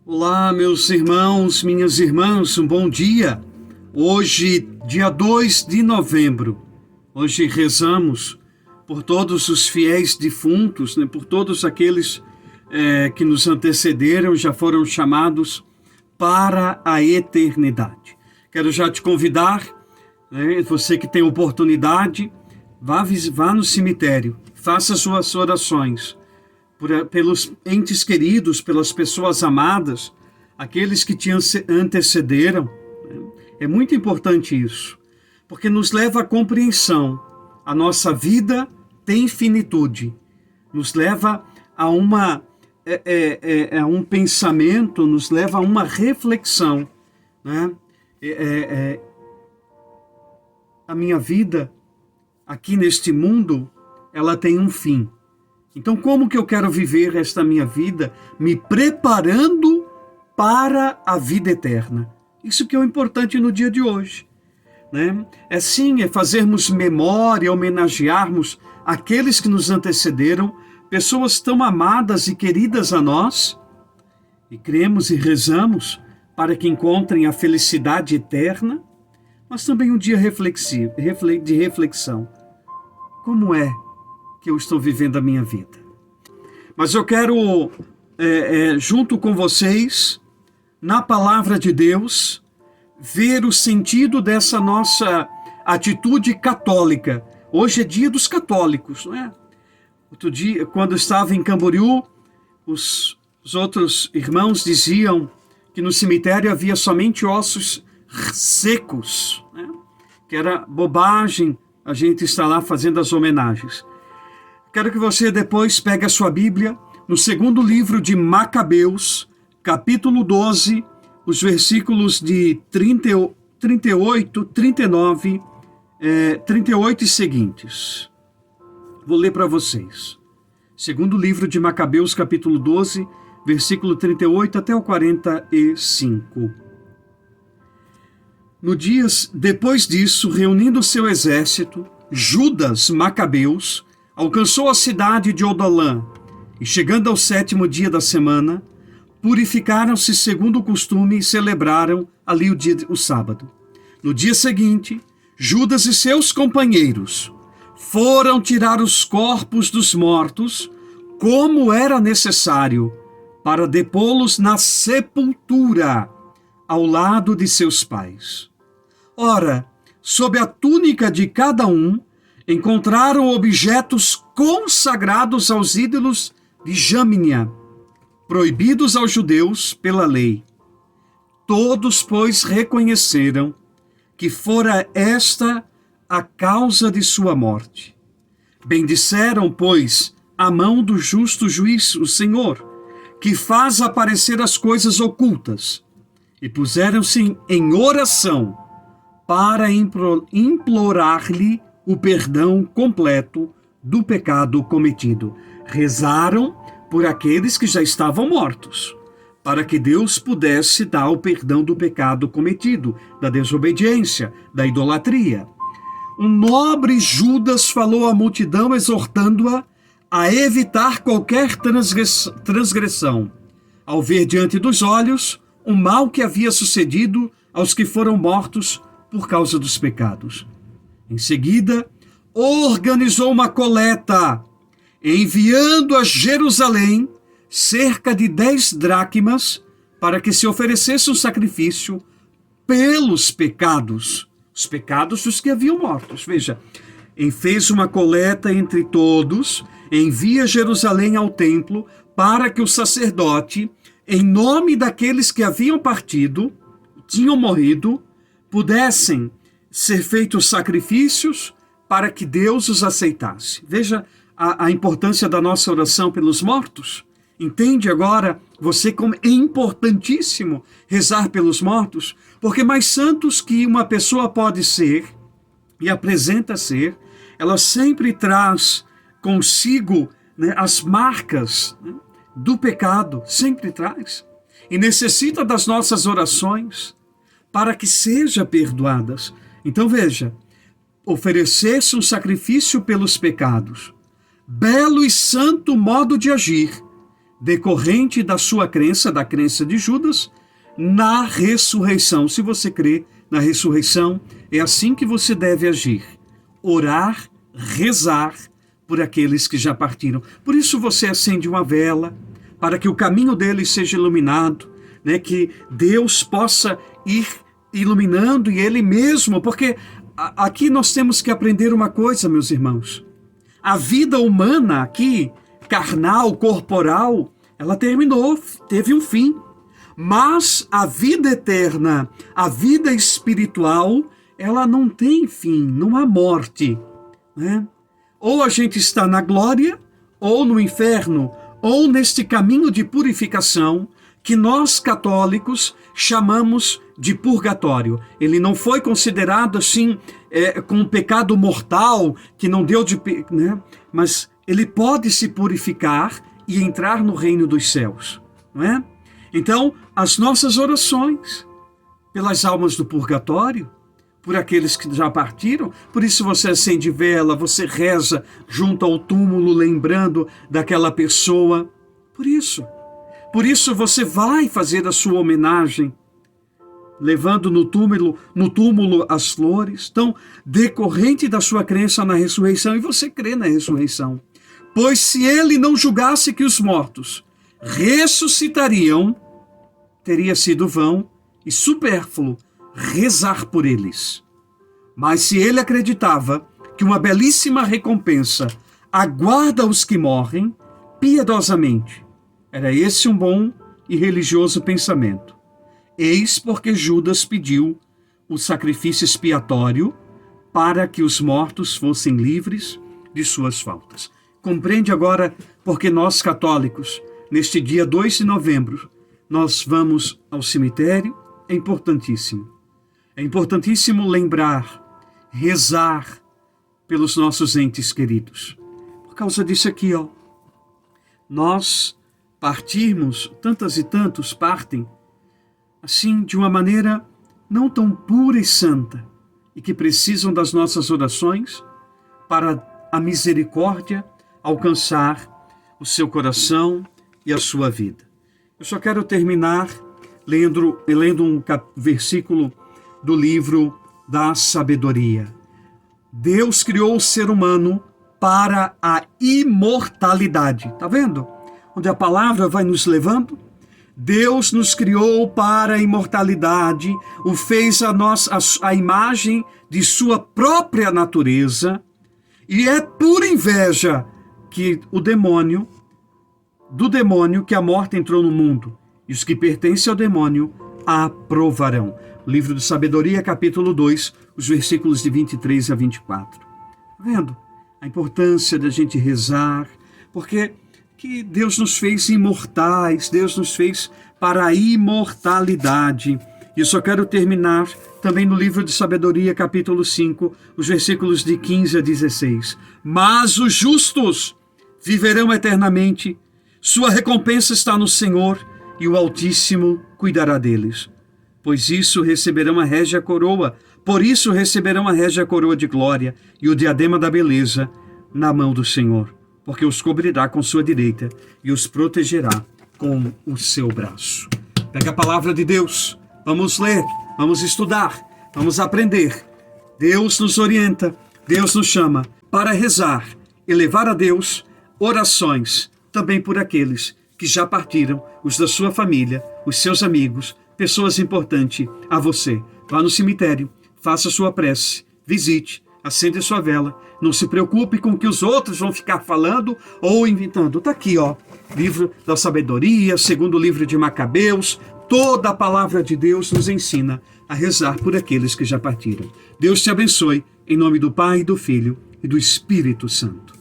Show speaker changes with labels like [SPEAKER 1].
[SPEAKER 1] Olá, meus irmãos, minhas irmãs, um bom dia. Hoje, dia 2 de novembro, hoje rezamos por todos os fiéis defuntos, por todos aqueles que nos antecederam, já foram chamados para a eternidade. Quero já te convidar, você que tem oportunidade, vá no cemitério, faça suas orações pelos entes queridos, pelas pessoas amadas, aqueles que te antecederam. É muito importante isso, porque nos leva à compreensão. A nossa vida tem finitude, nos leva a um pensamento, nos leva a uma reflexão, né? A minha vida aqui neste mundo, ela tem um fim. Então, como que eu quero viver esta minha vida me preparando para a vida eterna? Isso que é o importante no dia de hoje, né? É fazermos memória, homenagearmos aqueles que nos antecederam, pessoas tão amadas e queridas a nós, e cremos e rezamos para que encontrem a felicidade eterna, mas também um dia de reflexão. Como é que eu estou vivendo a minha vida? Mas eu quero, junto com vocês, na palavra de Deus, ver o sentido dessa nossa atitude católica. Hoje é dia dos católicos, não é? Outro dia, quando eu estava em Camboriú, os outros irmãos diziam que no cemitério havia somente ossos secos, né? Que era bobagem a gente estar lá fazendo as homenagens. Quero que você depois pegue a sua Bíblia no segundo livro de Macabeus, capítulo 12, os versículos de 38, 39, 38 e seguintes. Vou ler para vocês. Segundo livro de Macabeus, capítulo 12, versículo 38 até o 45. Depois disso, reunindo seu exército, Judas Macabeus alcançou a cidade de Odolã e, chegando ao 7º dia da semana, purificaram-se segundo o costume e celebraram ali o sábado. No dia seguinte, Judas e seus companheiros foram tirar os corpos dos mortos, como era necessário, para depô-los na sepultura, ao lado de seus pais. Ora, sob a túnica de cada um, encontraram objetos consagrados aos ídolos de Jâmnia, proibidos aos judeus pela lei. Todos, pois, reconheceram que fora esta a causa de sua morte. Bendiceram, pois, a mão do justo juiz, o Senhor, que faz aparecer as coisas ocultas, e puseram-se em oração para implorar-lhe o perdão completo do pecado cometido. Rezaram por aqueles que já estavam mortos, para que Deus pudesse dar o perdão do pecado cometido, da desobediência, da idolatria. Um nobre Judas falou à multidão, exortando-a a evitar qualquer transgressão, ao ver diante dos olhos o mal que havia sucedido aos que foram mortos por causa dos pecados. Em seguida, organizou uma coleta, enviando a Jerusalém cerca de 10 dracmas para que se oferecesse um sacrifício pelos pecados, os pecados dos que haviam mortos. Veja, fez uma coleta entre todos, envia Jerusalém ao templo para que o sacerdote, em nome daqueles que haviam partido, tinham morrido, pudessem ser feitos sacrifícios para que Deus os aceitasse. Veja a importância da nossa oração pelos mortos. Entende agora você como é importantíssimo rezar pelos mortos? Porque mais santos que uma pessoa pode ser e apresenta ser, ela sempre traz consigo, as marcas, do pecado, sempre traz. E necessita das nossas orações para que sejam perdoadas. Então veja, oferecer-se um sacrifício pelos pecados, belo e santo modo de agir, decorrente da sua crença, da crença de Judas, na ressurreição. Se você crê na ressurreição, é assim que você deve agir. Orar, rezar por aqueles que já partiram. Por isso você acende uma vela, para que o caminho deles seja iluminado, né? Que Deus possa ir iluminando e Ele mesmo, porque aqui nós temos que aprender uma coisa, meus irmãos. A vida humana aqui, carnal, corporal, ela terminou, teve um fim. Mas a vida eterna, a vida espiritual, ela não tem fim, não há morte, né? Ou a gente está na glória, ou no inferno, ou neste caminho de purificação que nós católicos chamamos de purgatório. Ele não foi considerado assim com um pecado mortal que não deu de, né? Mas ele pode se purificar e entrar no reino dos céus, não é? Então, as nossas orações pelas almas do purgatório, por aqueles que já partiram, por isso você acende vela, você reza junto ao túmulo, lembrando daquela pessoa. Por isso você vai fazer a sua homenagem, levando no túmulo as flores. Então, decorrente da sua crença na ressurreição, e você crê na ressurreição. Pois se ele não julgasse que os mortos ressuscitariam, teria sido vão e supérfluo rezar por eles. Mas se ele acreditava que uma belíssima recompensa aguarda os que morrem piedosamente, era esse um bom e religioso pensamento. Eis porque Judas pediu o sacrifício expiatório para que os mortos fossem livres de suas faltas. Compreende agora porque nós católicos, neste dia 2 de novembro, nós vamos ao cemitério? É importantíssimo. É importantíssimo lembrar, rezar pelos nossos entes queridos. Por causa disso aqui, nós partirmos, tantas e tantos partem, assim, de uma maneira não tão pura e santa, e que precisam das nossas orações para a misericórdia alcançar o seu coração e a sua vida. Eu só quero terminar lendo um versículo do livro da sabedoria. Deus criou o ser humano para a imortalidade. Está vendo? Onde a palavra vai nos levando? Deus nos criou para a imortalidade, o fez a imagem de sua própria natureza, e é por inveja que do demônio que a morte entrou no mundo, e os que pertencem ao demônio a aprovarão. Livro de Sabedoria, capítulo 2, os versículos de 23 a 24. Tá vendo? A importância da gente rezar, porque que Deus nos fez imortais, Deus nos fez para a imortalidade. E eu só quero terminar também no livro de Sabedoria, capítulo 5, os versículos de 15 a 16. Mas os justos viverão eternamente, sua recompensa está no Senhor, e o Altíssimo cuidará deles. Por isso receberão a régia coroa de glória e o diadema da beleza na mão do Senhor, porque os cobrirá com sua direita e os protegerá com o seu braço. Pega a palavra de Deus, vamos ler, vamos estudar, vamos aprender. Deus nos orienta, Deus nos chama para rezar e levar a Deus orações também por aqueles que já partiram, os da sua família, os seus amigos, pessoas importantes a você. Vá no cemitério, faça sua prece, visite, acenda sua vela. Não se preocupe com o que os outros vão ficar falando ou inventando. Está aqui, livro da sabedoria, segundo livro de Macabeus. Toda a palavra de Deus nos ensina a rezar por aqueles que já partiram. Deus te abençoe, em nome do Pai, do Filho e do Espírito Santo.